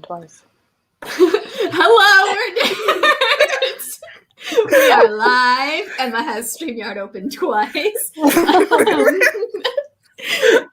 Twice. Hello, WordNerds. We are live. Emma has StreamYard open twice.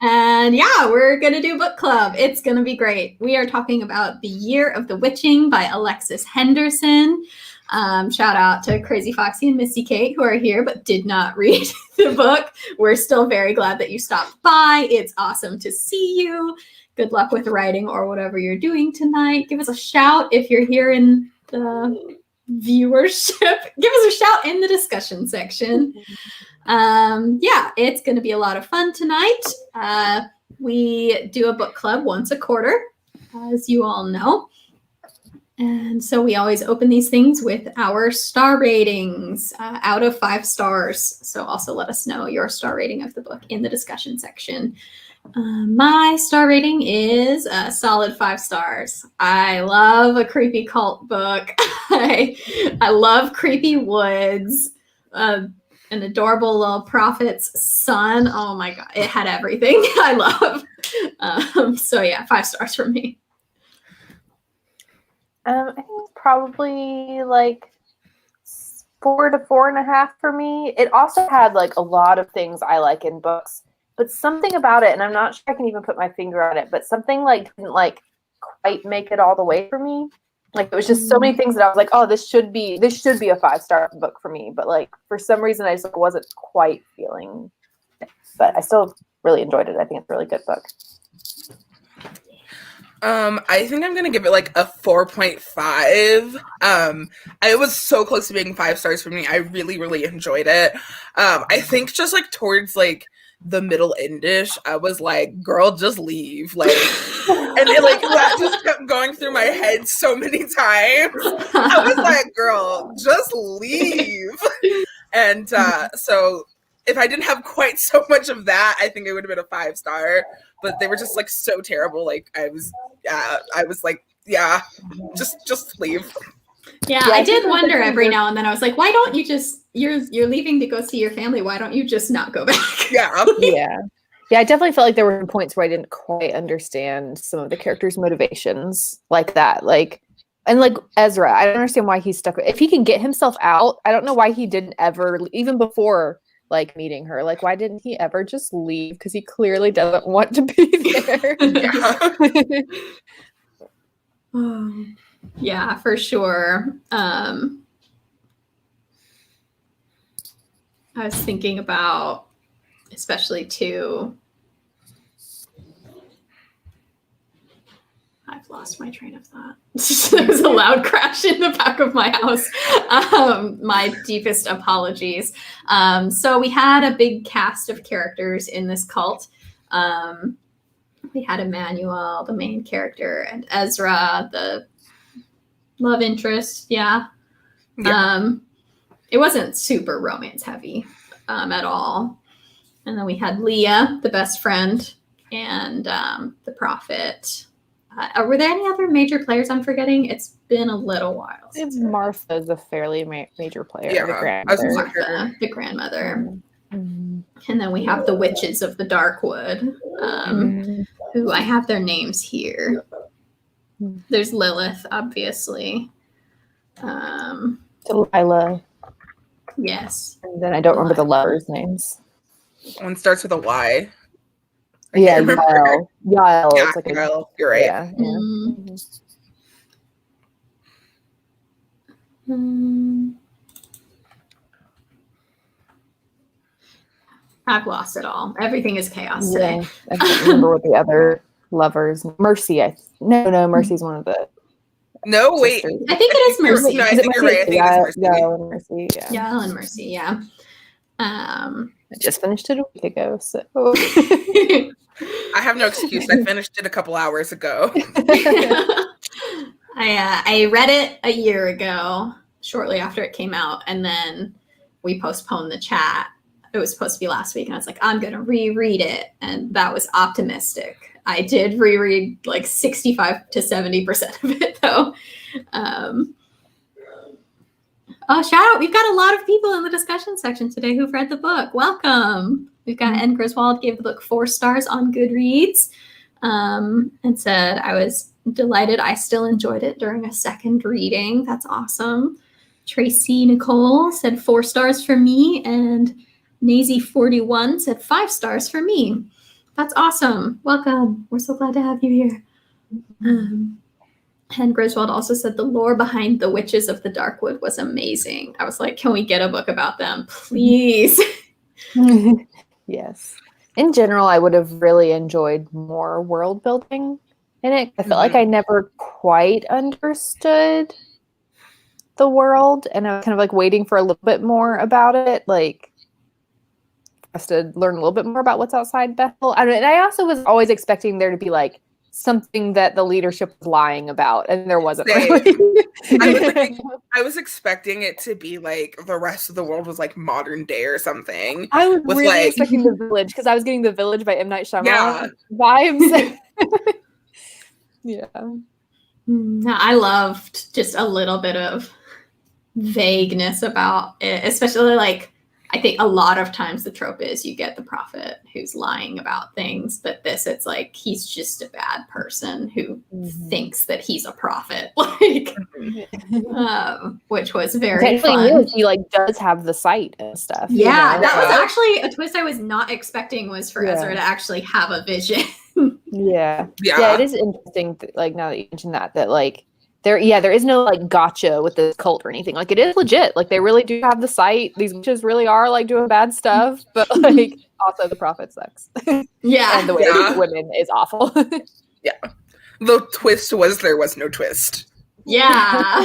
And yeah, we're going to do book club. It's going to be great. We are talking about The Year of the Witching by Alexis Henderson. Shout out to Crazy Foxy and Misty Kate who are here but did not read the book. We're still very glad that you stopped by. It's awesome to see you. Good luck with writing or whatever you're doing tonight. Give us a shout if you're here in the viewership. Give us a shout in the discussion section. Yeah, it's going to be a lot of fun tonight. We do a book club once a quarter, as you all know. And so we always open these things with our star ratings out of 5 stars. So also let us know your star rating of the book in the discussion section. My star rating is a solid 5 stars. I love a creepy cult book. I love creepy woods. An adorable little prophet's son. Oh my God, it had everything I love. So yeah, 5 stars from me. I think it's probably like 4 to 4.5 for me. It also had like a lot of things I like in books, but something about it, and I'm not sure I can even put my finger on it, but something like didn't like quite make it all the way for me. Like it was just so many things that I was like, oh, this should be a 5-star book for me. But like for some reason I just like, wasn't quite feeling it. But I still really enjoyed it. I think it's a really good book. I think I'm gonna give it like a 4.5. It was so close to being 5 stars for me. I really, really enjoyed it. I think just like towards like the middle endish, I was like, girl, just leave. Like, and it like that just kept going through my head so many times. I was like, girl, just leave. And so if I didn't have quite so much of that, I think it would have been a 5-star. But they were just like so terrible. Like I was like, yeah, just leave. Yeah, I did wonder every now and then. I was like, why don't you just, you're leaving to go see your family. Why don't you just not go back? Yeah. Yeah, I definitely felt like there were points where I didn't quite understand some of the characters' motivations like that. Like, and like Ezra, I don't understand why he's stuck. If he can get himself out, I don't know why he didn't ever, even before like meeting her, like why didn't he ever just leave? Because he clearly doesn't want to be there. Yeah, for sure. I was thinking about, especially too, I've lost my train of thought. There's a loud crash in the back of my house. My deepest apologies. So we had a big cast of characters in this cult. We had Emmanuel, the main character, and Ezra, the love interest. Yeah. It wasn't super romance heavy at all. And then we had Leah, the best friend, and the prophet. Were there any other major players I'm forgetting? It's been a little while. Martha's a fairly major player. Yeah, The grandmother. Mm-hmm. And then we have the witches of the Darkwood, who I have their names here. There's Lilith, obviously. Delilah. Yes. And then I don't remember the lovers' names. One starts with a Y. Yeah, Yael. Yeah, it's like Yael. You're right. Yeah. I've lost it all. Everything is chaos today. I can't remember what the other lovers. Mercy. Mercy's one of the. No, wait. sisters. I think it is Mercy. No, I think you're right. I think it's Mercy. Yael and Mercy. Yeah. Yael and Mercy. Yeah. I just finished it a week ago, so. I have no excuse. I finished it a couple hours ago. I read it a year ago, shortly after it came out, and then we postponed the chat. It was supposed to be last week, and I was like, I'm going to reread it, and that was optimistic. I did reread like 65 to 70% of it, though. Oh, shout out. We've got a lot of people in the discussion section today who've read the book. Welcome. We've got Ed Griswold gave the book 4 stars on Goodreads. and said, I was delighted. I still enjoyed it during a second reading. That's awesome. Tracy Nicole said 4 stars for me, and Nazy41 said 5 stars for me. That's awesome. Welcome. We're so glad to have you here. And Griswold also said the lore behind the witches of the Darkwood was amazing. I was like, can we get a book about them, please? Yes. In general, I would have really enjoyed more world building in it. I felt like I never quite understood the world, and I was kind of like waiting for a little bit more about it, like us to learn a little bit more about what's outside Bethel. I don't know, and I also was always expecting there to be like something that the leadership was lying about, and there wasn't really. I was expecting it to be like the rest of the world was like modern day or something. I was really expecting the Village, because I was getting the Village by M. Night Shyamalan vibes. Yeah. I loved just a little bit of vagueness about it, especially like I think a lot of times the trope is you get the prophet who's lying about things, but it's like he's just a bad person who thinks that he's a prophet, like, which was very fun. He like does have the sight and stuff. Yeah, that was actually a twist I was not expecting, was for Ezra to actually have a vision. Yeah, it is interesting. Like now that you mentioned that like. There is no like gotcha with the cult or anything. Like it is legit. Like they really do have the sight. These witches really are like doing bad stuff, but like also the prophet sucks. Yeah, and the way they treat women is awful. Yeah, the twist was there was no twist. Yeah,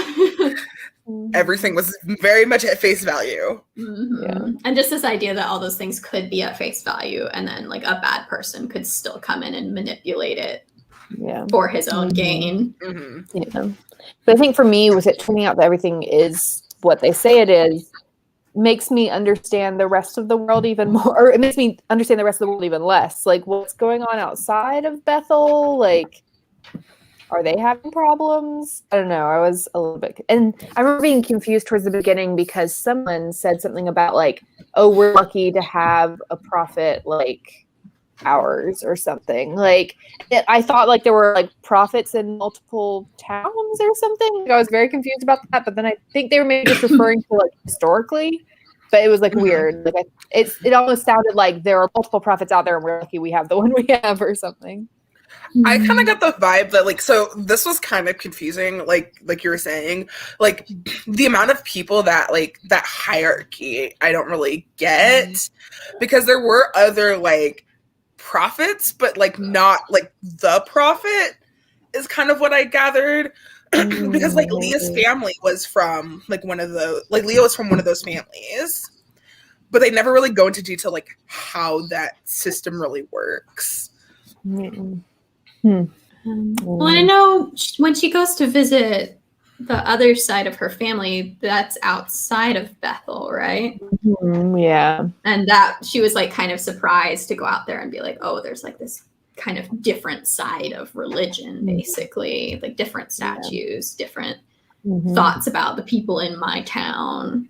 everything was very much at face value. Yeah, and just this idea that all those things could be at face value, and then like a bad person could still come in and manipulate it. For his own gain. Yeah. But I think for me, with it turning out that everything is what they say it is, makes me understand the rest of the world even more, or it makes me understand the rest of the world even less. Like what's going on outside of Bethel? Like, are they having problems? I don't know. I was a little bit, and I remember being confused towards the beginning because someone said something about like, oh, we're lucky to have a prophet like ours or something. Like I thought like there were like prophets in multiple towns or something. Like, I was very confused about that, but then I think they were maybe just referring to like historically, but it was like weird. Like it almost sounded like there are multiple prophets out there and we're lucky we have the one we have or something. I kind of got the vibe that like, so this was kind of confusing, like you were saying, like the amount of people that like that hierarchy I don't really get, because there were other like prophets, but like not like the prophet is kind of what I gathered. Because like Leah's family was from like one of the like Leah was from one of those families, but they never really go into detail like how that system really works. Well, I know when she goes to visit the other side of her family, that's outside of Bethel, right? Yeah. And that she was like kind of surprised to go out there and be like, oh, there's like this kind of different side of religion, basically, like different statues, different thoughts about the people in my town.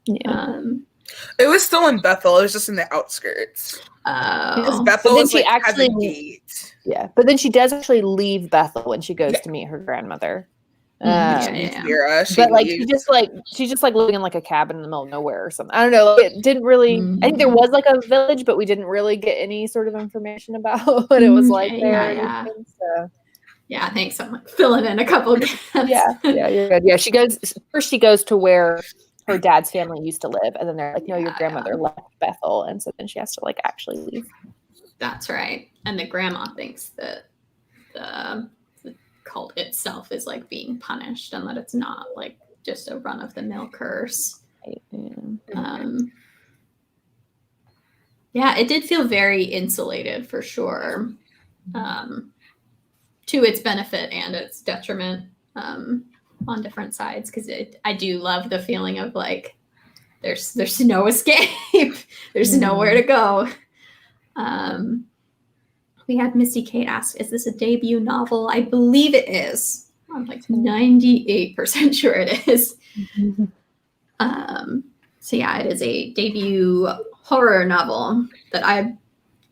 It was still in Bethel. It was just in the outskirts. Because Bethel is like actually has a gate. Yeah, but then she does actually leave Bethel when she goes to meet her grandmother. But like she's just like living in like a cabin in the middle of nowhere or something. I don't know. It didn't really. I think there was like a village, but we didn't really get any sort of information about what it was like there. Yeah, thanks. I'm like filling in a couple of gaps. Yeah, you're good. Yeah, she goes to where her dad's family used to live, and then they're like, no, your grandmother left Bethel, and so then she has to like actually leave. That's right. And the grandma thinks that the cult itself is like being punished, and that it's not like just a run-of-the-mill curse. Yeah, it did feel very insulated for sure, to its benefit and its detriment, on different sides, because I do love the feeling of like there's no escape, there's nowhere to go. We had Misty Kate ask, is this a debut novel? I believe it is. I'm like 98% sure it is. So yeah, it is a debut horror novel that I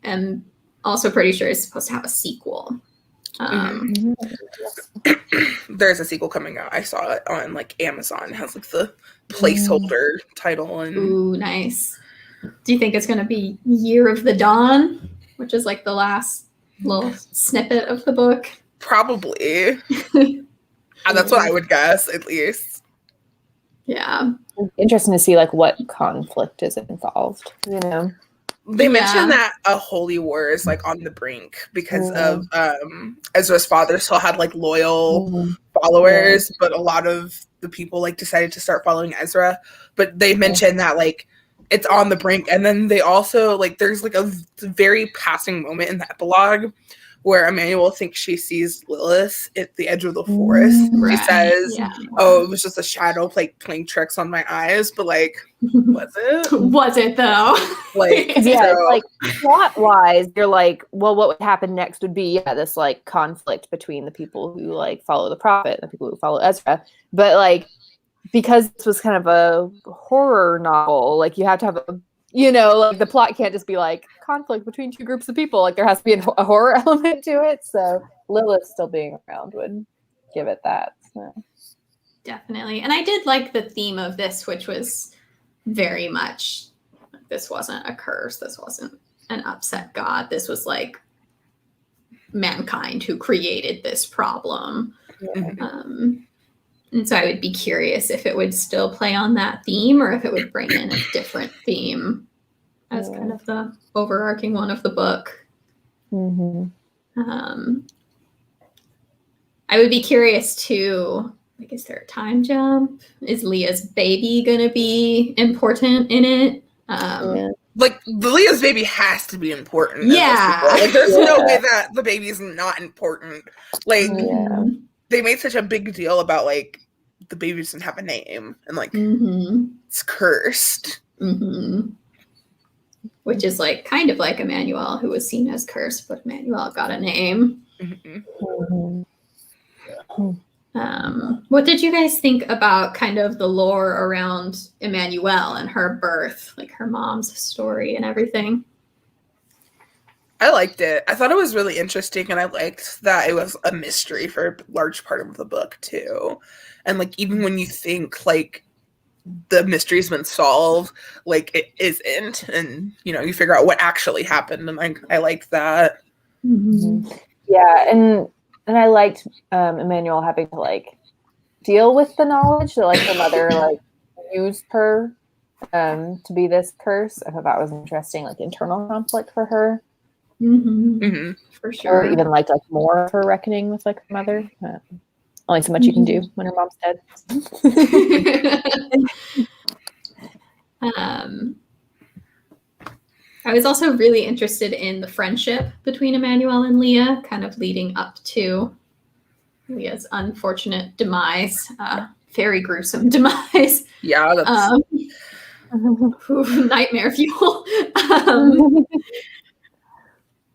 am also pretty sure is supposed to have a sequel. There's a sequel coming out. I saw it on like Amazon. It has like the placeholder title. And Ooh, nice. Do you think it's going to be Year of the Dawn, which is like the last little snippet of the book? probably. That's what I would guess, at least. Yeah. Interesting to see like what conflict is involved, you know. They mentioned that a holy war is like on the brink because of Ezra's father still had like loyal followers, but a lot of the people like decided to start following Ezra. But they mentioned that like it's on the brink, and then they also like there's like a very passing moment in the epilogue where Emmanuel thinks she sees Lilith at the edge of the forest. She says, "Oh, it was just a shadow playing tricks on my eyes," but like, was it? Was it though? Like, yeah, it's like plot wise, you're like, well, what would happen next would be this like conflict between the people who like follow the prophet and the people who follow Ezra. But like, because this was kind of a horror novel, like you have to have a, you know, like the plot can't just be like conflict between two groups of people. Like there has to be a horror element to it. So Lilith still being around would give it that. So. Definitely. And I did like the theme of this, which was very much, this wasn't a curse. This wasn't an upset God. This was like mankind who created this problem. And so I would be curious if it would still play on that theme or if it would bring in a different theme as kind of the overarching one of the book. I would be curious too, like, is there a time jump? Is Leah's baby going to be important in it? Like, Leah's baby has to be important. Yeah. Like, there's no way that the baby's not important. Like, they made such a big deal about, like, the baby doesn't have a name. And, like, it's cursed. Which is, like, kind of like Emmanuel, who was seen as cursed, but Emmanuel got a name. What did you guys think about kind of the lore around Emmanuel and her birth, like her mom's story and everything? I liked it. I thought it was really interesting, and I liked that it was a mystery for a large part of the book too. And like even when you think like the mystery's been solved, like it isn't, and you know you figure out what actually happened, and I liked that. Yeah, and I liked Emmanuel having to like deal with the knowledge that like her mother like used her to be this curse. I thought that was interesting, like internal conflict for her. For sure. Or even like more of her reckoning with like her mother. Only so much you can do when her mom's dead. I was also really interested in the friendship between Emmanuel and Leah, kind of leading up to Leah's unfortunate demise, very gruesome demise. Yeah, that's nightmare fuel.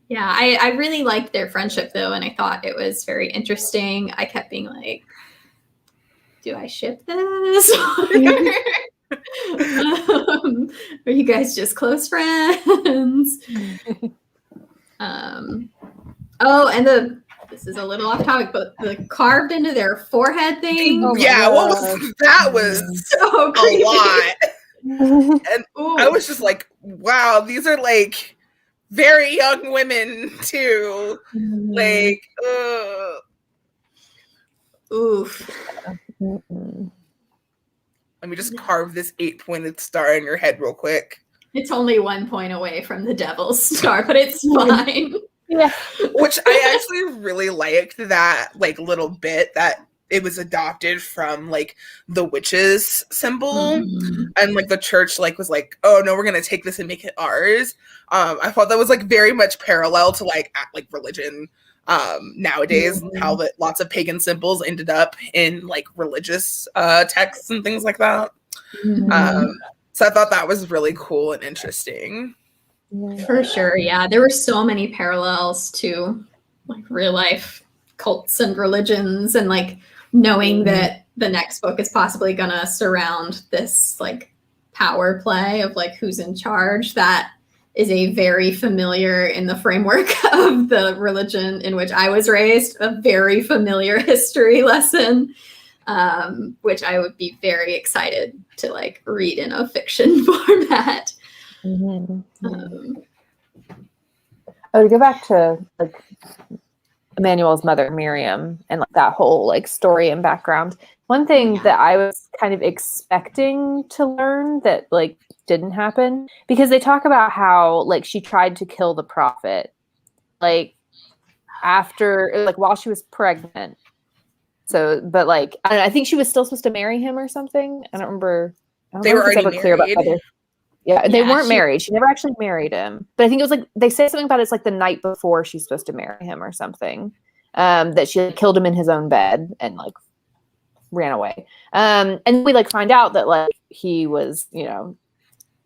Yeah, I really liked their friendship though, and I thought it was very interesting. I kept being like, do I ship this? Are you guys just close friends? Oh, and this is a little off topic, but the carved into their forehead thing. what was that? Was so creepy. A lot. And I was just like, wow, these are like very young women too. Like, oof. Let me just carve this 8-pointed star in your head real quick. It's only 1 point away from the devil's star, but it's fine. Yeah. Which I actually really liked that like little bit that it was adopted from like the witches symbol, and like the church like was like, oh no, we're gonna take this and make it ours. I thought that was like very much parallel to like religion nowadays, how that lots of pagan symbols ended up in like religious texts and things like that. So I thought that was really cool and interesting. For sure, yeah. There were so many parallels to like real life cults and religions, and like knowing that the next book is possibly gonna surround this like power play of like who's in charge, that is a very familiar, in the framework of the religion in which I was raised, a very familiar history lesson, which I would be very excited to like read in a fiction format. To go back to like Emmanuel's mother, Miriam, and like that whole like story and background. One thing that I was kind of expecting to learn that like didn't happen, because they talk about how like she tried to kill the prophet like after, like while she was pregnant. So, but like I think she was still supposed to marry him or something. I don't remember. They were already married. Yeah, they weren't married. She never actually married him. But I think it was like, they say something about it's like the night before she's supposed to marry him or something. That she like, killed him in his own bed and like ran away. And we like find out that like he was, you know,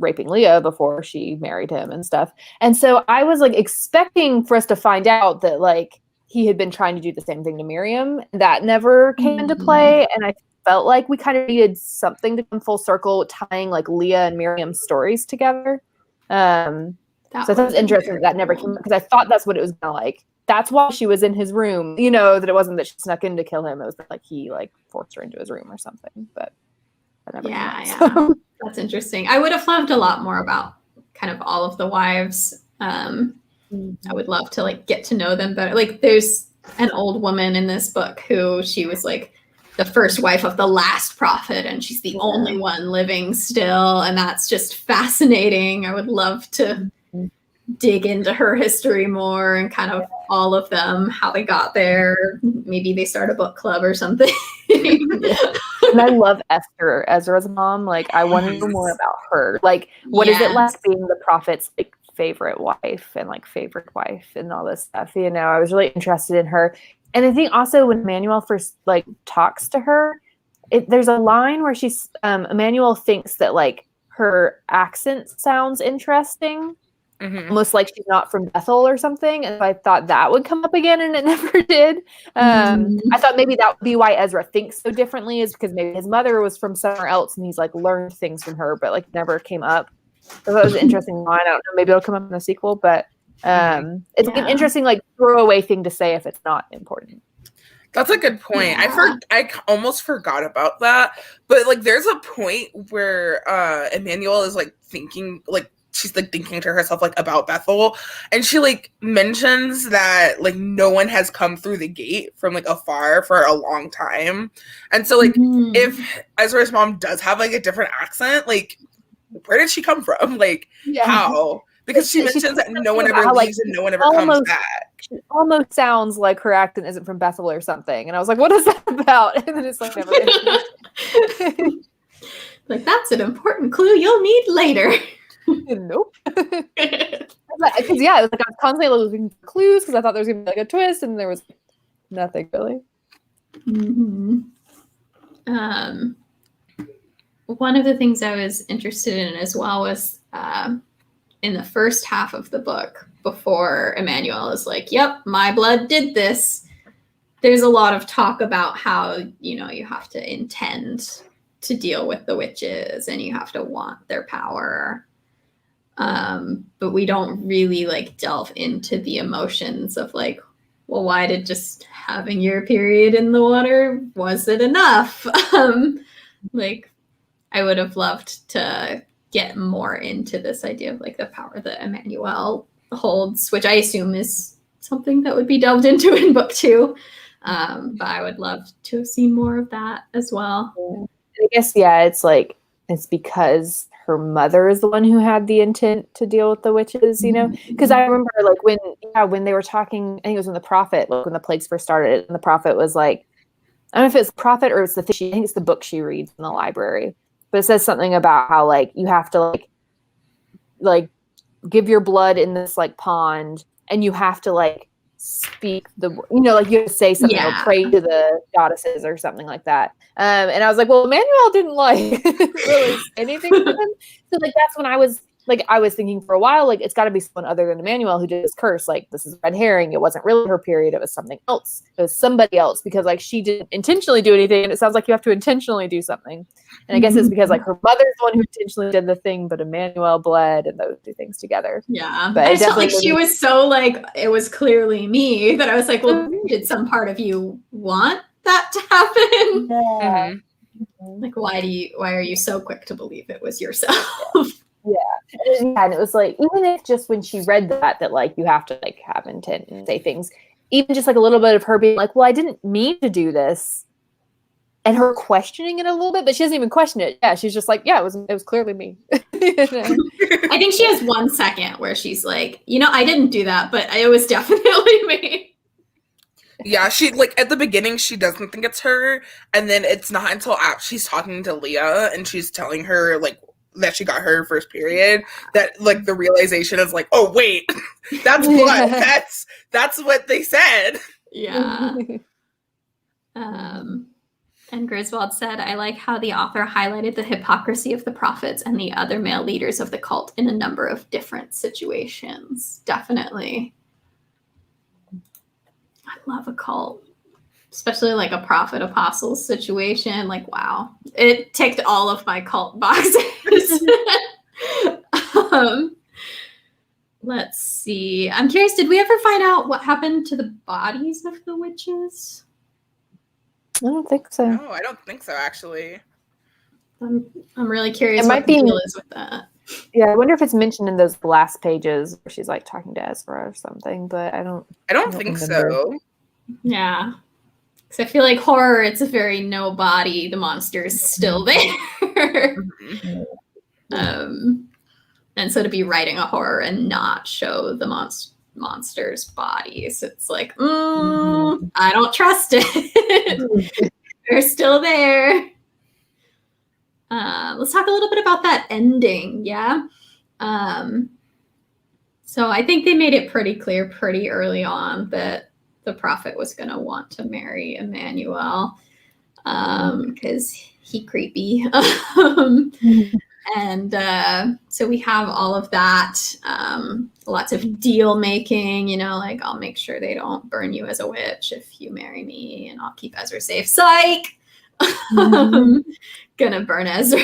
raping Leah before she married him and stuff. And so I was like expecting for us to find out that like he had been trying to do the same thing to Miriam. That never came into play. And I felt like we kind of needed something to come full circle, tying like Leah and Miriam's stories together. So I thought it was interesting that never came, because I thought that's what it was gonna like. That's why she was in his room, you know, that it wasn't that she snuck in to kill him. It was that, like he like forced her into his room or something. But yeah. That's interesting. I would have loved a lot more about kind of all of the wives. I would love to like get to know them better. Like there's an old woman in this book who she was like the first wife of the last prophet, and she's the only one living still. And that's just fascinating. I would love to dig into her history more and kind of all of them, how they got there. Maybe they start a book club or something. And I love Esther, Ezra's mom. Like I want to know more about her. Like what is it like being the prophet's like favorite wife and like favorite wife and all this stuff? You know, I was really interested in her. And I think also when Emmanuel first like talks to her, there's a line where she's Emmanuel thinks that like her accent sounds interesting, almost like she's not from Bethel or something. And I thought that would come up again, and it never did. I thought maybe that would be why Ezra thinks so differently, is because maybe his mother was from somewhere else and he's like learned things from her, but like never came up. So that was an interesting line. I don't know, maybe it'll come up in the sequel, but it's like an interesting like throwaway thing to say if it's not important. That's a good point. I almost forgot about that, but like there's a point where Emmanuel is like thinking, like she's like thinking to herself like about Bethel, and she like mentions that like no one has come through the gate from like afar for a long time. And so like if Ezra's mom does have like a different accent, like where did she come from? Like how? Because she mentions that no one ever leaves and no one ever comes back. She almost sounds like her accent isn't from Bethel or something. And I was like, what is that about? And then it's like never like that's an important clue you'll need later. Nope. Because it was like I was constantly looking for clues because I thought there was gonna be like a twist, and there was nothing really. One of the things I was interested in as well was in the first half of the book, before Emmanuel is like, yep, my blood did this. There's a lot of talk about how, you know, you have to intend to deal with the witches and you have to want their power. But we don't really like delve into the emotions of like, well, why did just having your period in the water, was it enough? Like, I would have loved to get more into this idea of like the power that Emmanuel holds, which I assume is something that would be delved into in book 2. But I would love to have seen more of that as well. I guess, it's like, it's because her mother is the one who had the intent to deal with the witches, you know? Because I remember like when they were talking, I think it was when the prophet, like when the plagues first started, and the prophet was like, I don't know if it's the prophet or it's I think it's the book she reads in the library, but it says something about how like you have to like give your blood in this like pond, and you have to like speak the, you know, like you have to say something or pray to the goddesses or something like that. And I was like, well, Emmanuel didn't like really say anything to them. So like that's when I was like I was thinking for a while, like it's got to be someone other than Emmanuel who did this curse. Like this is red herring. It wasn't really her period. It was something else. It was somebody else because like she didn't intentionally do anything, and it sounds like you have to intentionally do something. And I guess it's because like her mother's the one who intentionally did the thing, but Emmanuel bled, and those two things together. Yeah, but I felt like she was so like it was clearly me that I was like, well, did some part of you want that to happen? Yeah. Like, why are you so quick to believe it was yourself? And it was like, even if just when she read that like you have to like have intent and say things, even just like a little bit of her being like, well, I didn't mean to do this, and her questioning it a little bit, but she doesn't even question it. Yeah, she's just like, yeah, it was clearly me. I think she has 1 second where she's like, I didn't do that, but it was definitely me. Yeah, she like at the beginning she doesn't think it's her, and then it's not until after she's talking to Leah and she's telling her like that she got her first period that like the realization is like, oh wait, that's blood. That's what they said. Yeah. And Griswold said, I like how the author highlighted the hypocrisy of the prophets and the other male leaders of the cult in a number of different situations. Definitely. I love a cult, especially like a prophet apostle situation. Like, wow, it ticked all of my cult boxes. Let's see. I'm curious, did we ever find out what happened to the bodies of the witches? I don't think so. No, I don't think so, actually. I'm really curious It what might the be- deal is with that. Yeah, I wonder if it's mentioned in those last pages where she's like talking to Ezra or something, but I don't think remember. so. Yeah. Because I feel like horror, it's a very no body. The monster is still there. And so to be writing a horror and not show the monster's bodies, it's like, I don't trust it. They're still there. Let's talk a little bit about that ending. Yeah. So I think they made it pretty clear pretty early on that the prophet was going to want to marry Emmanuel because he creepy. And so we have all of that, lots of deal making, like I'll make sure they don't burn you as a witch if you marry me, and I'll keep Ezra safe. Psych! Gonna burn Ezra.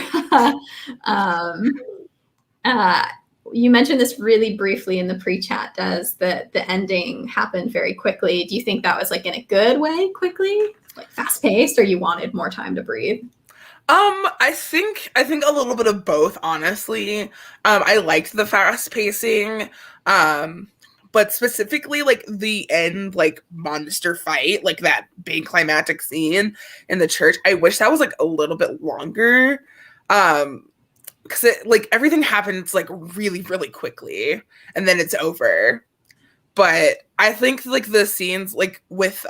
You mentioned this really briefly in the pre-chat, Does that the ending happened very quickly. Do you think that was like in a good way, quickly, like fast paced, or you wanted more time to breathe? I think a little bit of both, honestly. I liked the fast pacing, but specifically like the end, like monster fight, like that big climactic scene in the church. I wish that was like a little bit longer, because it like everything happens like really, really quickly, and then it's over. But I think like the scenes like with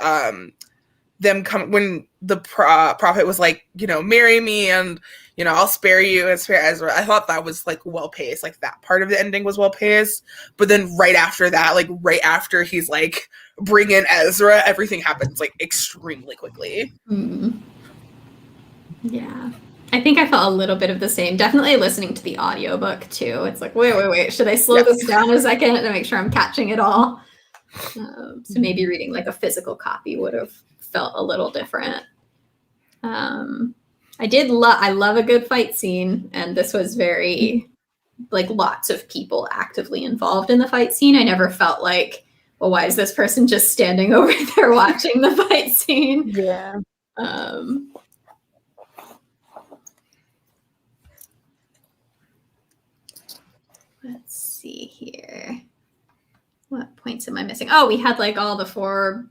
them come when the prophet was like, marry me and I'll spare you and spare Ezra. I thought that was like well paced. Like that part of the ending was well paced. But then right after that, like right after he's like bring in Ezra, everything happens like extremely quickly. Yeah. I think I felt a little bit of the same. Definitely listening to the audiobook too. It's like, wait. Should I slow this down a second to make sure I'm catching it all? So maybe reading like a physical copy would have felt a little different. I love a good fight scene, and this was very like lots of people actively involved in the fight scene. I never felt like, well, why is this person just standing over there watching the fight scene? Yeah. Let's see here. What points am I missing? Oh, we had like all the 4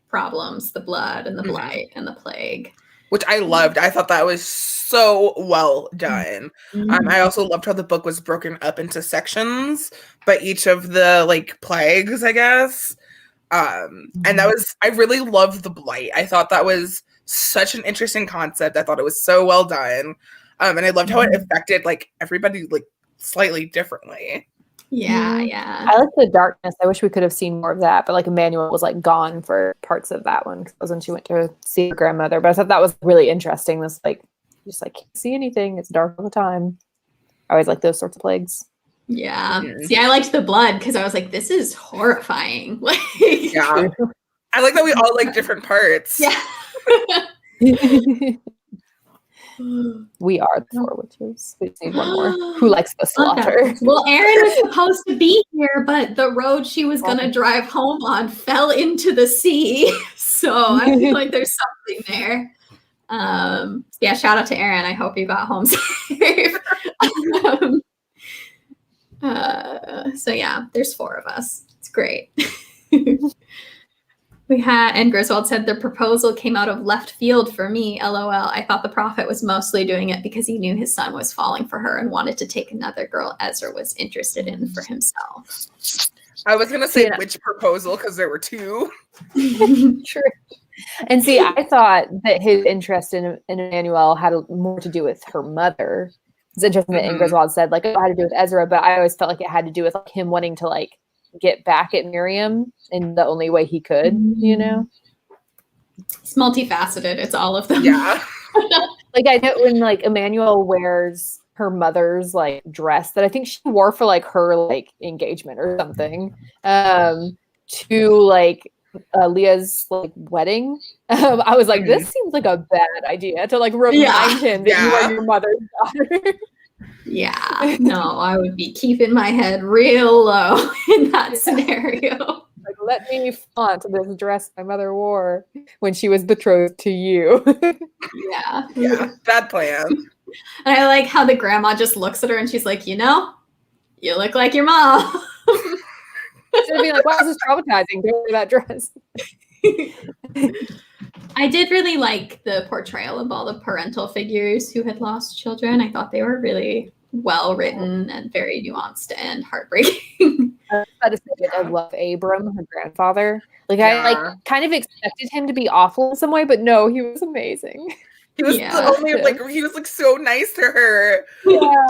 problems, the blood and the blight and the plague. Which I loved. I thought that was so well done. I also loved how the book was broken up into sections by each of the like plagues, I guess. And I really loved the blight. I thought that was such an interesting concept. I thought it was so well done. And I loved how it affected like everybody like slightly differently. Yeah. I like the darkness. I wish we could have seen more of that, but like Emmanuel was like gone for parts of that one. 'Cause that was when she went to see her grandmother. But I thought that was really interesting. This like, just like can't see anything. It's dark all the time. I always like those sorts of plagues. Yeah. See, I liked the blood because I was like, this is horrifying. Like, Yeah. I like that we all like different parts. Yeah. We are the 4 witches. We just need one more who likes the slaughter. Well, Erin was supposed to be here, but the road she was going to drive home on fell into the sea. So I feel like there's something there. Yeah, shout out to Erin. I hope you got home safe. So yeah, there's 4 of us. It's great. And Griswold said the proposal came out of left field for me. LOL. I thought the prophet was mostly doing it because he knew his son was falling for her and wanted to take another girl Ezra was interested in for himself. I was going to say which proposal because there were 2. True. And see, I thought that his interest in Emmanuel had more to do with her mother. It's interesting that Griswold said, like, it had to do with Ezra, but I always felt like it had to do with like him wanting to like get back at Miriam in the only way he could, you know? It's multifaceted. It's all of them. Yeah. Like I know when like Emmanuel wears her mother's like dress that I think she wore for like her like engagement or something, to like Leah's like wedding. I was like, this seems like a bad idea to like remind him that you are your mother's daughter. Yeah, no, I would be keeping my head real low in that scenario. Like, let me flaunt this dress my mother wore when she was betrothed to you. Yeah, bad plan. And I like how the grandma just looks at her and she's like, you look like your mom. Instead of being like, wow, this is traumatizing. Don't wear that dress. I did really like the portrayal of all the parental figures who had lost children. I thought they were really well written and very nuanced and heartbreaking. I was about to say that I love Abram, her grandfather. Like I like kind of expected him to be awful in some way, but no, he was amazing. He was the only like he was like so nice to her. Yeah.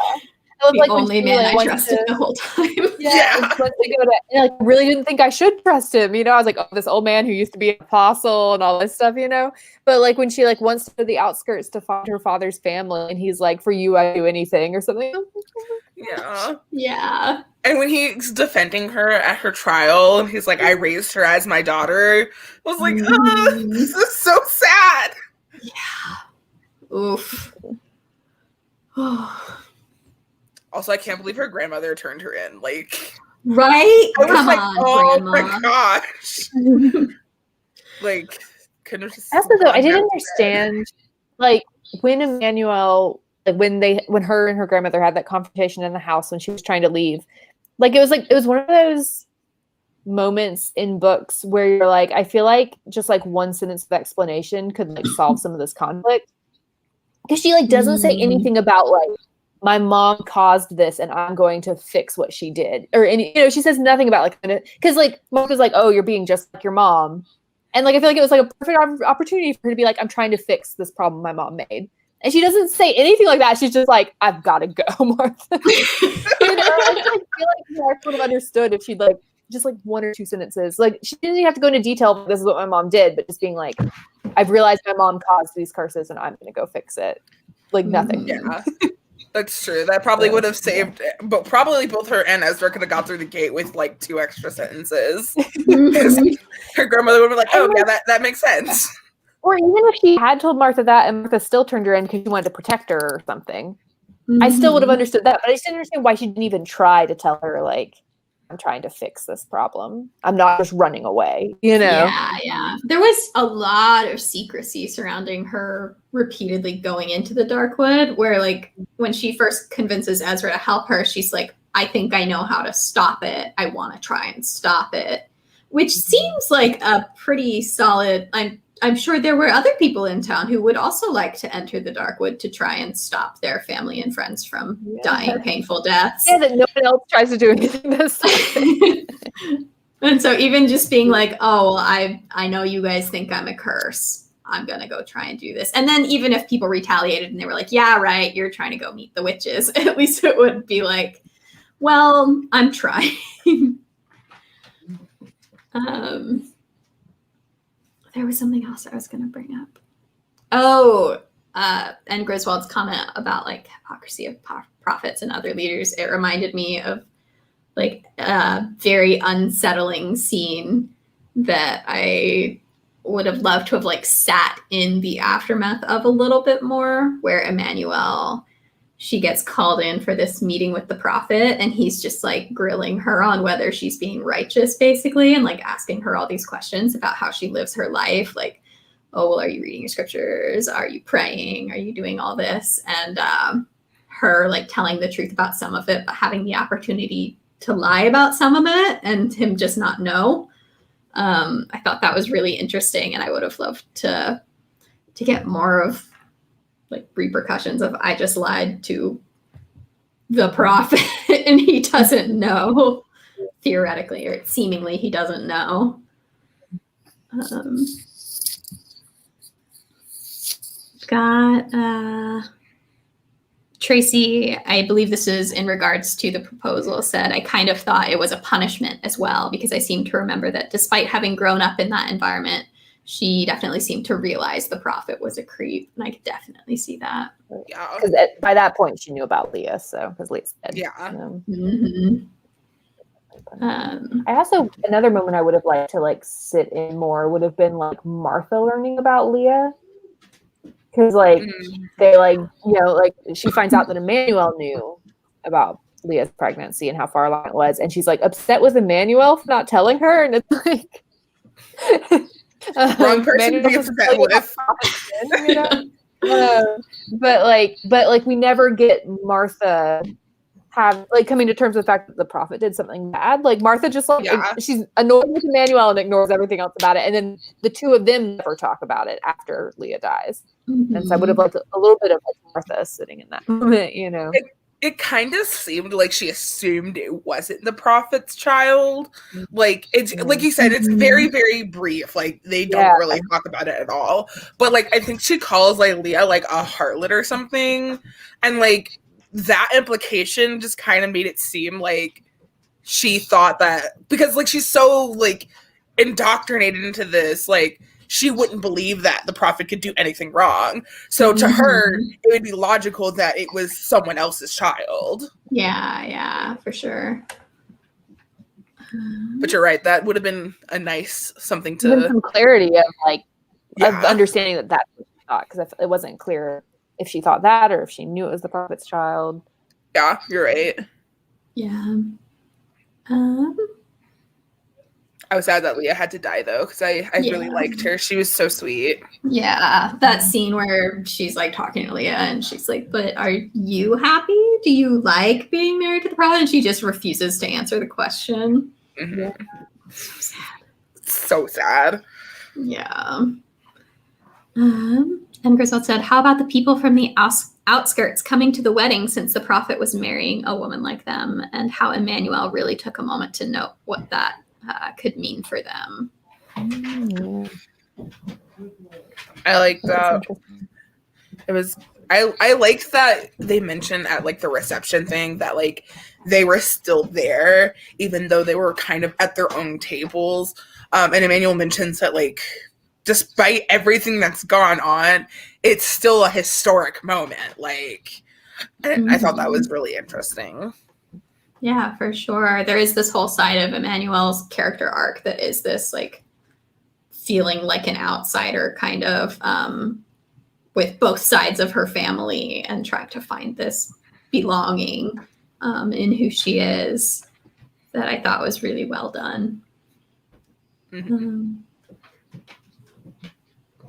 The like only man I trusted the whole time. Yeah. Once they go to, like, I really didn't think I should trust him. You know, I was like, oh, this old man who used to be an apostle and all this stuff, you know. But like when she like wants to go to the outskirts to find her father's family, and he's like, "For you, I'd do anything" or something. Yeah. Yeah. And when he's defending her at her trial, and he's like, "I raised her as my daughter," I was like, this is so sad. Yeah. Oof. Also, I can't believe her grandmother turned her in. Like, right? Come like, on, oh Grandma. my gosh. Like, couldn't have just. Also, though, I didn't understand, like, when Emmanuel, like, when her and her grandmother had that confrontation in the house when she was trying to leave, like, it was one of those moments in books where you're like, I feel like just like one sentence of explanation could like solve some of this conflict, because she like doesn't say anything about like, my mom caused this and I'm going to fix what she did. Or, and, you know, she says nothing about like, because like Mark was like, oh, you're being just like your mom. And like, I feel like it was like a perfect opportunity for her to be like, I'm trying to fix this problem my mom made. And she doesn't say anything like that. She's just like, I've got to go, Martha. You know, I just, like, feel like Martha would have understood if she'd like, just like 1 or 2 sentences. Like, she didn't even have to go into detail, this is what my mom did, but just being like, I've realized my mom caused these curses and I'm going to go fix it. Like, nothing. Yeah. That's true. That probably would have saved, but probably both her and Ezra could have got through the gate with like 2 extra sentences. Her grandmother would have been like, "Oh, yeah, that makes sense." Or even if she had told Martha that and Martha still turned her in because she wanted to protect her or something, I still would have understood that. But I just didn't understand why she didn't even try to tell her, like, I'm trying to fix this problem. I'm not just running away, you know? Yeah. There was a lot of secrecy surrounding her repeatedly going into the Darkwood, where like when she first convinces Ezra to help her, she's like, I think I know how to stop it. I want to try and stop it, which seems like a pretty solid, I'm sure there were other people in town who would also like to enter the Darkwood to try and stop their family and friends from dying painful deaths. Yeah, that no one else tries to do anything to stop it. And so even just being like, oh, well, I know you guys think I'm a curse. I'm going to go try and do this. And then even if people retaliated and they were like, yeah, right, you're trying to go meet the witches, at least it would be like, well, I'm trying. There was something else I was going to bring up. Oh, and Griswold's comment about like hypocrisy of prophets and other leaders, it reminded me of like a very unsettling scene that I would have loved to have like sat in the aftermath of a little bit more, where Emmanuel, she gets called in for this meeting with the prophet, and he's just like grilling her on whether she's being righteous, basically, and like asking her all these questions about how she lives her life. Like, oh, well, are you reading your scriptures? Are you praying? Are you doing all this? And her like telling the truth about some of it, but having the opportunity to lie about some of it, and him just not know. I thought that was really interesting, and I would have loved to get more of like repercussions of I just lied to the prophet and he doesn't know, theoretically, or seemingly he doesn't know. Got Tracy, I believe this is in regards to the proposal, said, I kind of thought it was a punishment as well, because I seem to remember that despite having grown up in that environment, she definitely seemed to realize the prophet was a creep, and I could definitely see that. Yeah. Because by that point, she knew about Leah, so because Leah's dead. Yeah. I also, another moment I would have liked to like sit in more would have been like Martha learning about Leah. Because like they like, you know, like she finds out that Emmanuel knew about Leah's pregnancy and how far along it was, and she's like upset with Emmanuel for not telling her, and it's like wrong person to be upset with. You know? But like we never get Martha have like coming to terms with the fact that the prophet did something bad. Like Martha just like she's annoyed with Emmanuel and ignores everything else about it, and then the two of them never talk about it after Leah dies. And so I would have liked a little bit of like Martha sitting in that moment, you know. It kind of seemed like she assumed it wasn't the prophet's child. Like it's like you said, it's very, very brief. Like they don't really talk about it at all. But like I think she calls like Leah like a harlot or something. And like that implication just kind of made it seem like she thought that, because like she's so like indoctrinated into this, like she wouldn't believe that the prophet could do anything wrong. So to her, it would be logical that it was someone else's child. Yeah, for sure. But you're right. That would have been a nice something to... Even some clarity of like, of understanding that that's what she thought. Because it wasn't clear if she thought that or if she knew it was the prophet's child. Yeah, you're right. Yeah. I was sad that Leah had to die, though, because I really liked her. She was so sweet. Yeah, that scene where she's, like, talking to Leah, and she's like, but are you happy? Do you like being married to the prophet? And she just refuses to answer the question. Mm-hmm. Yeah. So sad. So sad. Yeah. And Griswold said, how about the people from the outskirts coming to the wedding since the prophet was marrying a woman like them, and how Emmanuel really took a moment to note what that could mean for them. I like that. It was I liked that they mentioned at like the reception thing that like they were still there even though they were kind of at their own tables. And Emmanuel mentions that like despite everything that's gone on, it's still a historic moment. Like I thought that was really interesting. Yeah, for sure. There is this whole side of Emmanuel's character arc that is this like feeling like an outsider kind of with both sides of her family and trying to find this belonging in who she is that I thought was really well done.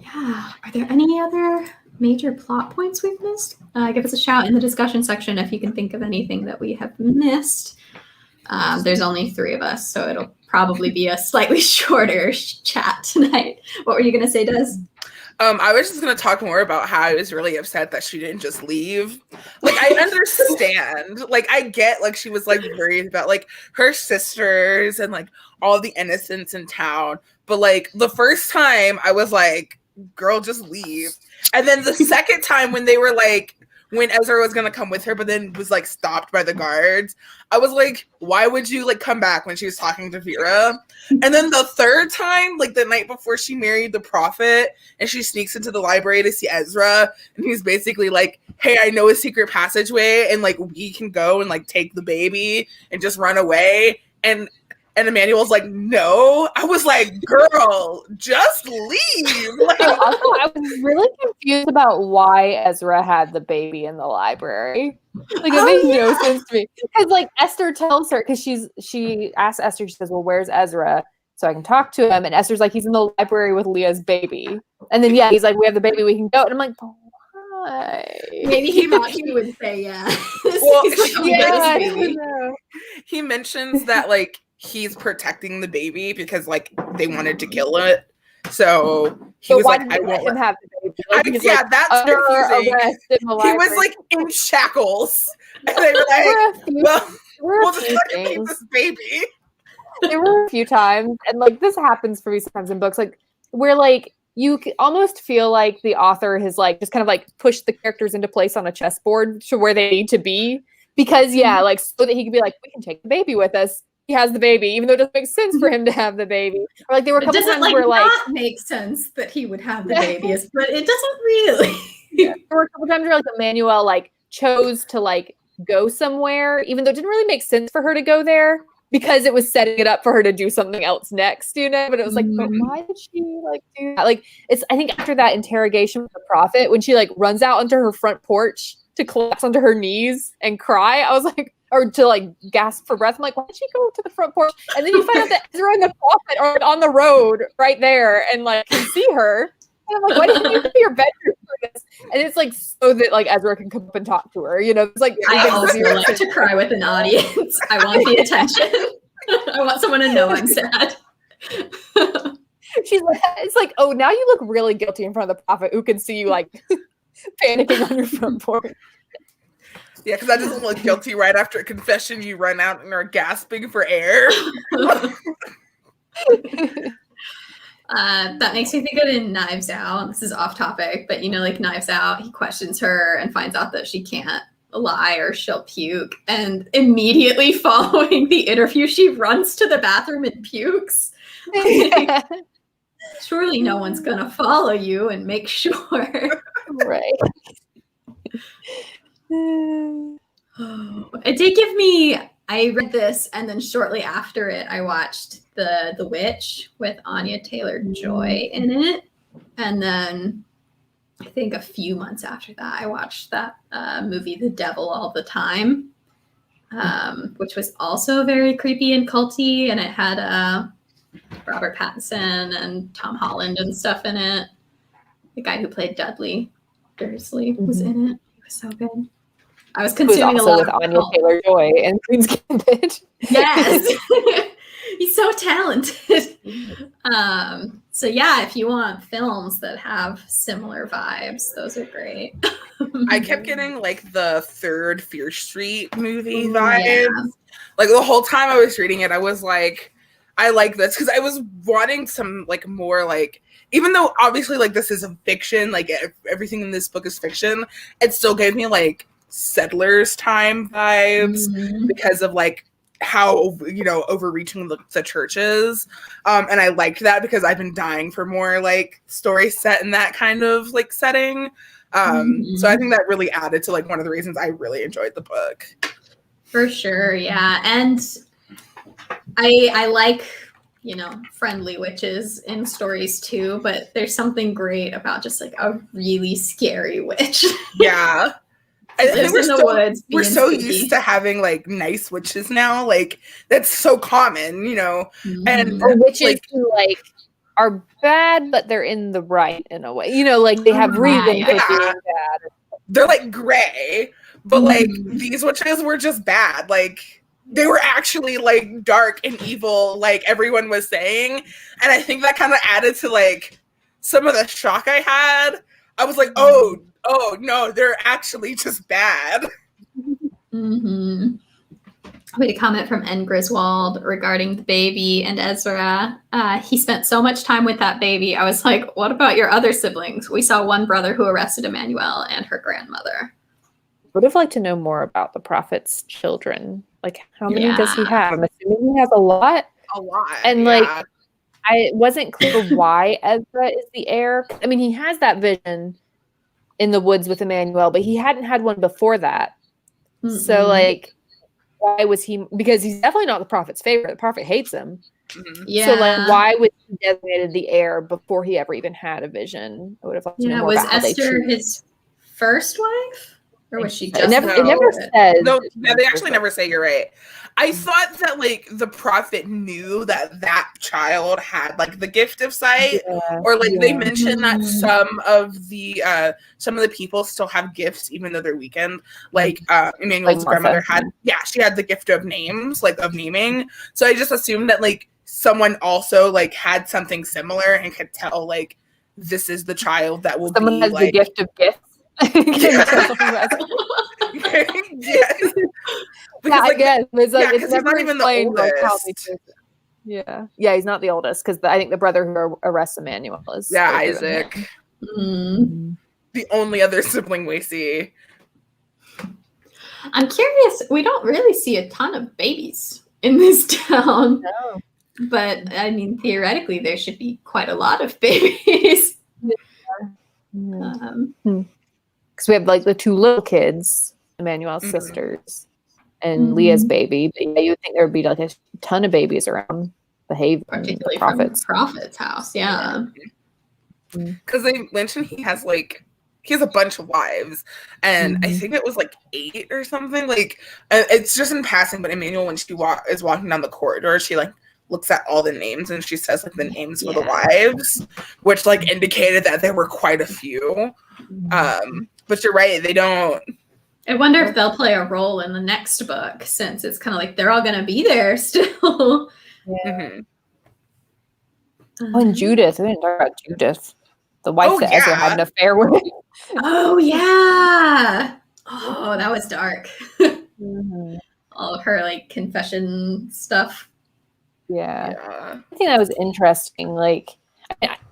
Yeah. Are there any other major plot points we've missed? Give us a shout in the discussion section if you can think of anything that we have missed. There's only 3 of us, so it'll probably be a slightly shorter chat tonight. What were you going to say, Des? I was just going to talk more about how I was really upset that she didn't just leave. Like, I understand. Like, I get, like, she was, like, worried about, like, her sisters and, like, all the innocents in town. But, like, the first time I was like, girl, just leave. And then the second time when they were, like, when Ezra was gonna come with her, but then was like stopped by the guards. I was like, why would you like come back when she was talking to Vera? And then the third time, like the night before she married the prophet, and she sneaks into the library to see Ezra, and he's basically like, hey, I know a secret passageway, and like we can go and like take the baby and just run away. And Emmanuel's like, no. I was like, girl, just leave. Like, Also, I was really confused about why Ezra had the baby in the library. Like, it made no sense to me. Because, like, Esther tells her, because she asks Esther, she says, well, where's Ezra? So I can talk to him. And Esther's like, he's in the library with Leah's baby. And then, yeah, he's like, we have the baby, we can go. And I'm like, why? Maybe he thought he would say yeah. Well, He's like, I baby. don't know. he mentions that like he's protecting the baby because like they wanted to kill it. So he was why like, did I they let won't him have the baby? Like, he's, yeah, like, that's under confusing. arrest in the He was library. like in shackles. And they were There were like, a few- well, there were a we'll just few let him keep things. this baby. There were a few times, and like this happens for me sometimes in books, like where like almost feel like the author has like just kind of like pushed the characters into place on a chessboard to where they need to be, because like so that he could be like, we can take the baby with us. He has the baby, even though it doesn't make sense for him to have the baby. Or like there were a It couple doesn't times where like not make sense that he would have the babies, but it doesn't really. there were a couple times where like Emmanuel like chose to like go somewhere, even though it didn't really make sense for her to go there, because it was setting it up for her to do something else next, but it was like, but why did she like do that? Like it's, I think after that interrogation with the prophet, when she like runs out onto her front porch to collapse onto her knees and cry, I was like, or to like gasp for breath. I'm like, why did she go to the front porch? And then you find out that Ezra and the prophet are on the road right there and like can see her. And I'm like, why did you go to your bedroom for this? And it's like so that like Ezra can come up and talk to her. It's like I also like to cry with an audience. I want the attention. I want someone to know I'm sad. She's like, it's like, oh, now you look really guilty in front of the prophet who can see you like panicking on your front porch. Yeah, because that doesn't look guilty. Right after a confession, you run out and are gasping for air. That makes me think of in Knives Out. This is off topic, but like Knives Out, he questions her and finds out that she can't lie or she'll puke. And immediately following the interview, she runs to the bathroom and pukes. Like, surely no one's going to follow you and make sure. Right. It did give me, I read this and then shortly after it, I watched The Witch with Anya Taylor-Joy in it. And then I think a few months after that, I watched that movie, The Devil All the Time, which was also very creepy and culty. And it had Robert Pattinson and Tom Holland and stuff in it. The guy who played Dudley Dursley was in it. He was so good. I was consuming a lot with Anya Taylor-Joy and Queen's Gambit. Yes. He's so talented. So yeah, if you want films that have similar vibes, those are great. I kept getting like the third Fear Street movie vibes. Yeah. Like the whole time I was reading it, I was like, I like this because I was wanting some like more like, even though obviously like this is a fiction, like everything in this book is fiction, it still gave me like Settlers Time vibes because of like how overreaching the church is, and I liked that because I've been dying for more like stories set in that kind of like setting. So I think that really added to like one of the reasons I really enjoyed the book. For sure, yeah, and I like friendly witches in stories too, but there's something great about just like a really scary witch. Yeah. I think we're so spooky. used to having like nice witches now, like that's so common, and or witches like, who like are bad, but they're in the right in a way, like they have reason for being bad. They're like gray, but like these witches were just bad. Like they were actually like dark and evil, like everyone was saying, and I think that kind of added to like some of the shock I had. I was like, oh no, they're actually just bad. We had a comment from N. Griswold regarding the baby and Ezra. He spent so much time with that baby. I was like, what about your other siblings? We saw one brother who arrested Emmanuel and her grandmother. would have liked to know more about the prophet's children. Like, how many does he Yeah. have? I'm assuming he has a lot. A lot. And yeah. like, I wasn't clear why Ezra is the heir. I mean, he has that vision in the woods with Emmanuel, but he hadn't had one before that. So like, why was he? Because he's definitely not the prophet's favorite. The prophet hates him. Yeah. So like, why was he designated the heir before he ever even had a vision? I would have liked to know more was about how they Esther choose. his first wife? Or was she just It never says. No, they actually never say. You're right. I thought that like the prophet knew that child had like the gift of sight, or like they mentioned that some of the people still have gifts even though they're weakened. Like Emmanuel's Like grandmother Martha. she had the gift of names, like of naming. So I just assumed that like someone also like had something similar and could tell like this is the child that will Someone be has like the gift of gifts. Yes. Because, I guess it's like because it's he's never not even the explained like how they oldest. do it. Yeah, he's not the oldest because I think the brother who arrests Emmanuel is older than Isaac, him. the only other sibling we see. I'm curious. We don't really see a ton of babies in this town, No. but I mean, theoretically, there should be quite a lot of babies. Because we have like the two little kids, Emmanuel's sisters, and Leah's baby. But yeah, you would think there would be like a ton of babies around the Haven, Particularly the prophets. from the prophet's house, yeah. Because they mentioned he has a bunch of wives, and I think it was like 8 or something. Like it's just in passing, but Emmanuel, when she is walking down the corridor, she like looks at all the names and she says like the names for the wives, which like indicated that there were quite a few. But you're right, they don't. I wonder if they'll play a role in the next book, since it's kind of like they're all going to be there still. Oh, and Judith. We didn't talk about Judith, the wife that Ezra had an affair with. Oh yeah. Oh, that was dark. All of her like confession stuff. Yeah. I think that was interesting. Like,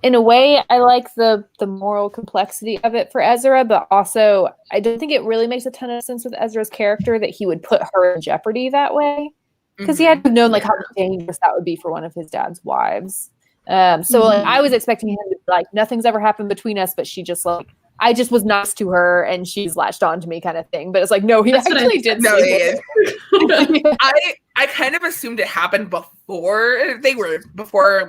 in a way, I like the moral complexity of it for Ezra, but also I don't think it really makes a ton of sense with Ezra's character that he would put her in jeopardy that way, because he had to have known like how dangerous that would be for one of his dad's wives. So like, I was expecting him to be like, nothing's ever happened between us, but she just like, I just was nice to her and she's latched on to me kind of thing. But it's like, no, he actually did. No, he is. I kind of assumed it happened before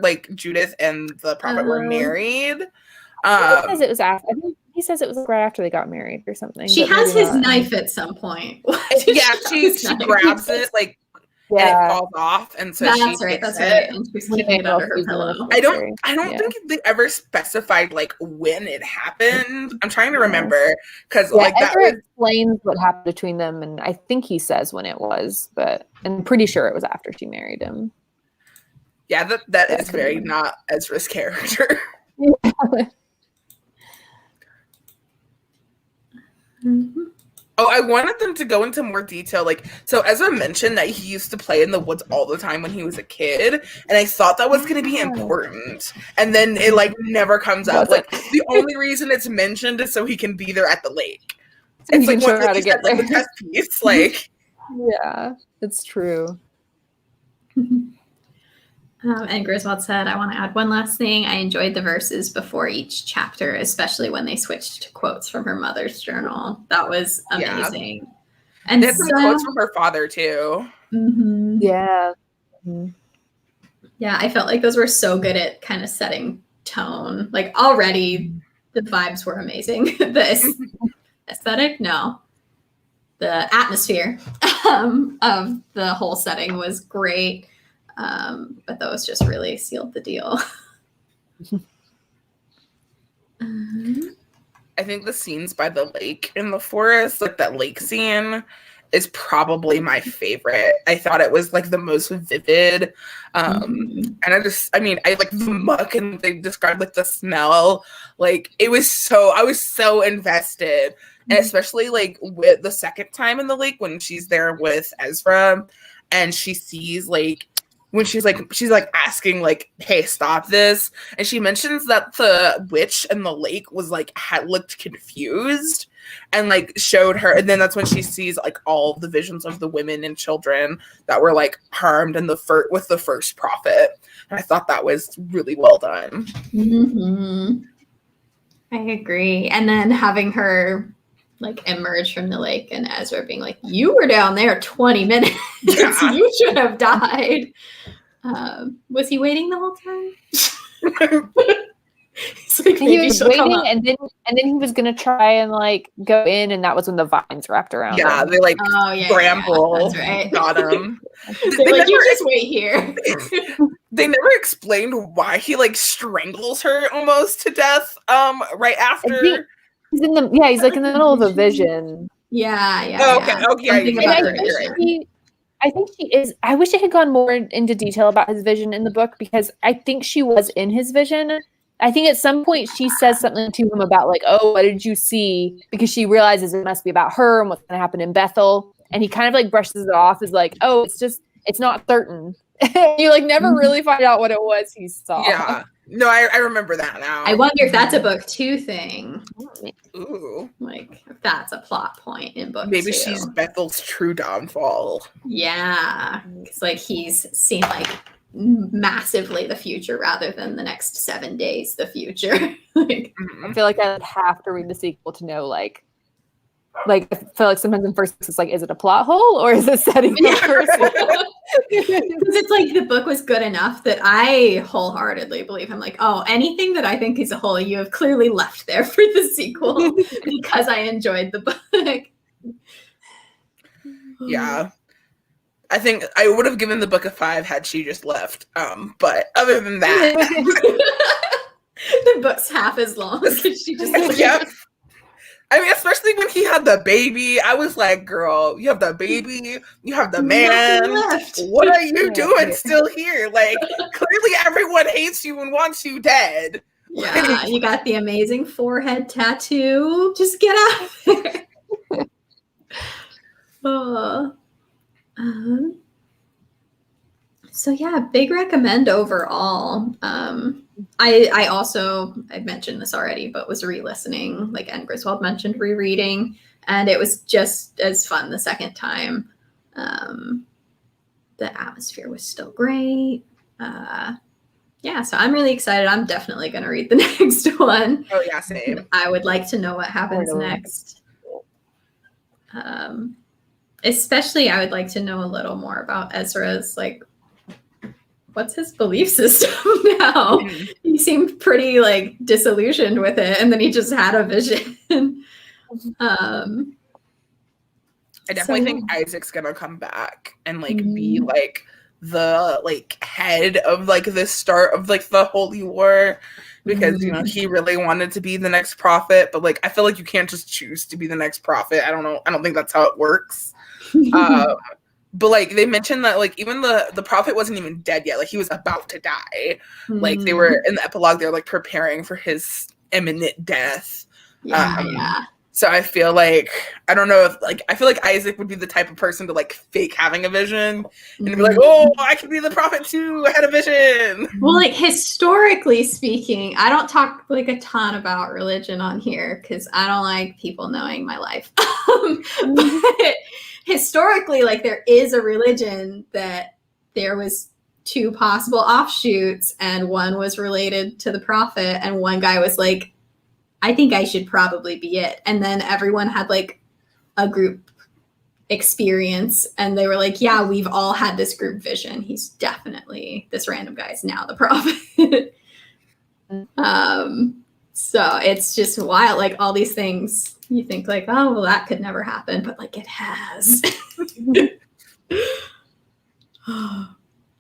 like Judith and the prophet were married. He says it was after. I think he says it was right after they got married or something. She has his knife at some point. Yeah, she grabs it like and it falls off, and so that's right. And she's keeping it under her pillow. I don't think they ever specified like when it happened. I'm trying to remember because like that explains what happened between them, and I think he says when it was, but I'm pretty sure it was after she married him. Yeah, that is very not Ezra's character. Oh, I wanted them to go into more detail. Like, so Ezra mentioned that he used to play in the woods all the time when he was a kid, and I thought that was going to be important. And then it like never comes up. Like, the only reason it's mentioned is so he can be there at the lake. So it's like how to get there. Like, the test piece. Like, yeah, it's true. And Griswold said, I want to add one last thing. I enjoyed the verses before each chapter, especially when they switched to quotes from her mother's journal. That was amazing. Yeah. And they had some quotes from her father, too. Yeah. Yeah, I felt like those were so good at kind of setting tone. Like, already, the vibes were amazing. The aesthetic? No. The atmosphere of the whole setting was great. But those just really sealed the deal. I think the scenes by the lake in the forest, like that lake scene, is probably my favorite. I thought it was like the most vivid. And I like the muck, and they described like the smell. Like I was so invested. And especially like with the second time in the lake when she's there with Ezra and she sees like when she's asking like, hey, stop this. And she mentions that the witch in the lake was like had looked confused and like showed her, and then that's when she sees like all the visions of the women and children that were like harmed in with the first prophet. And I thought that was really well done. Mm-hmm. I agree. And then having her like emerge from the lake and Ezra being like, you were down there 20 minutes. Yeah. You should have died. Was he waiting the whole time? He's like, he was waiting, and then he was gonna try and like go in, and that was when the vines wrapped around him. They like bramble got him. They're like, you just wait here. They never explained why he like strangles her almost to death right after. He's like in the middle of a vision. Yeah. Oh, okay. I think she is. I wish I had gone more into detail about his vision in the book, because I think she was in his vision. I think at some point she says something to him about like, oh, what did you see? Because she realizes it must be about her and what's going to happen in Bethel. And he kind of like brushes it off as like, oh, it's not certain. You like never really find out what it was he saw. Yeah. No, I remember that now. I wonder if that's a book 2 thing. Ooh. Like, if that's a plot point in book 2. Maybe she's Bethel's true downfall. Yeah. Because, like, he's seen, like, massively the future rather than the next 7 days the future. Like, I feel like I'd have to read the sequel to know, like I feel like sometimes in first it's like, is it a plot hole or is it setting the person? Because it's like the book was good enough that I wholeheartedly believe I'm like, oh, anything that I think is a hole, you have clearly left there for the sequel because I enjoyed the book. Yeah. I think I would have given the book a 5 had she just left. But other than that, the book's half as long because she just yep. I mean, especially when he had the baby, I was like, girl, you have the baby, you have the man. What are you doing still here? Like, clearly everyone hates you and wants you dead. Yeah, you got the amazing forehead tattoo. Just get out of there. So yeah, big recommend overall. I mentioned this already, but was re-listening, like Anne Griswold mentioned, rereading, and it was just as fun the second time. The atmosphere was still great. Yeah, so I'm really excited. I'm definitely going to read the next one. Oh yeah, same. I would like to know what happens next. Especially, I would like to know a little more about Ezra's, like, what's his belief system now? He seemed pretty like disillusioned with it, and then he just had a vision. I definitely think Isaac's gonna come back and like be like the like head of like the start of like the Holy War, because you know he really wanted to be the next prophet, but like I feel like you can't just choose to be the next prophet. I don't think that's how it works. But like they mentioned that like even the prophet wasn't even dead yet, like he was about to die. Like they were in the epilogue, they were like preparing for his imminent death. Yeah. So I feel like I don't know if like I feel like Isaac would be the type of person to like fake having a vision and be like, oh, I can be the prophet too, I had a vision. Well, like historically speaking, I don't talk like a ton about religion on here because I don't like people knowing my life. But historically, like there is a religion that there was 2 possible offshoots, and one was related to the prophet, and one guy was like, I think I should probably be it. And then everyone had like a group experience, and they were like, yeah, we've all had this group vision. He's definitely, this random guy is now the prophet. So it's just wild. Like all these things you think like, oh, well, that could never happen, but like it has.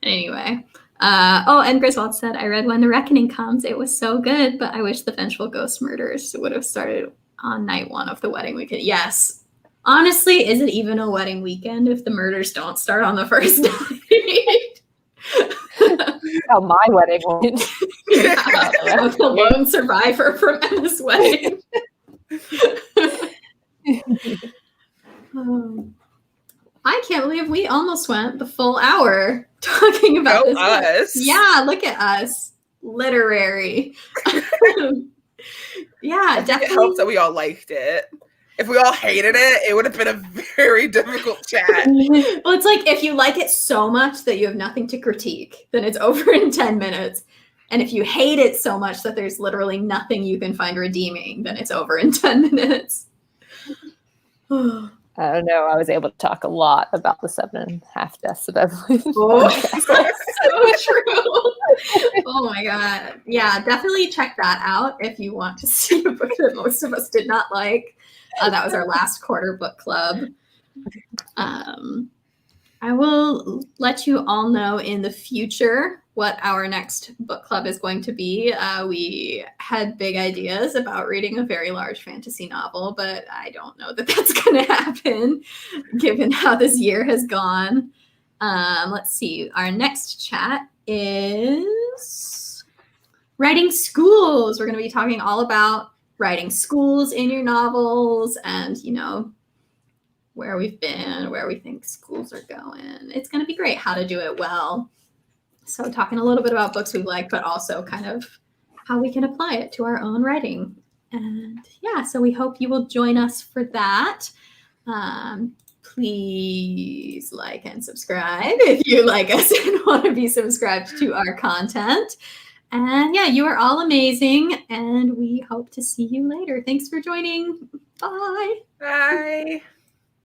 Anyway. And Griswold said, I read When the Reckoning Comes. It was so good, but I wish the Vengeful Ghost murders would have started on night 1 of the wedding weekend. Yes. Honestly, is it even a wedding weekend if the murders don't start on the first night? How my wedding went. Yeah, I'm the lone survivor from Emma's wedding. I can't believe we almost went the full hour. talking about Go this book. us. Yeah, look at us. Literary. Yeah, I think definitely. it helps that we all liked it. If we all hated it, it would have been a very difficult chat. Well, it's like if you like it so much that you have nothing to critique, then it's over in 10 minutes. And if you hate it so much that there's literally nothing you can find redeeming, then it's over in 10 minutes. I don't know. I was able to talk a lot about the 7.5 Deaths of Evelyn. Oh, that's so true. Oh my God. Yeah, definitely check that out if you want to see a book that most of us did not like. That was our last quarter book club. I will let you all know in the future what our next book club is going to be. We had big ideas about reading a very large fantasy novel, but I don't know that that's going to happen given how this year has gone. Let's see. Our next chat is writing schools. We're going to be talking all about writing schools in your novels and, you know, where we've been, where we think schools are going. It's going to be great how to do it well. So talking a little bit about books we like, but also kind of how we can apply it to our own writing. And yeah, so we hope you will join us for that. Please like and subscribe if you like us and want to be subscribed to our content. And yeah, you are all amazing, and we hope to see you later. Thanks for joining. Bye. Bye.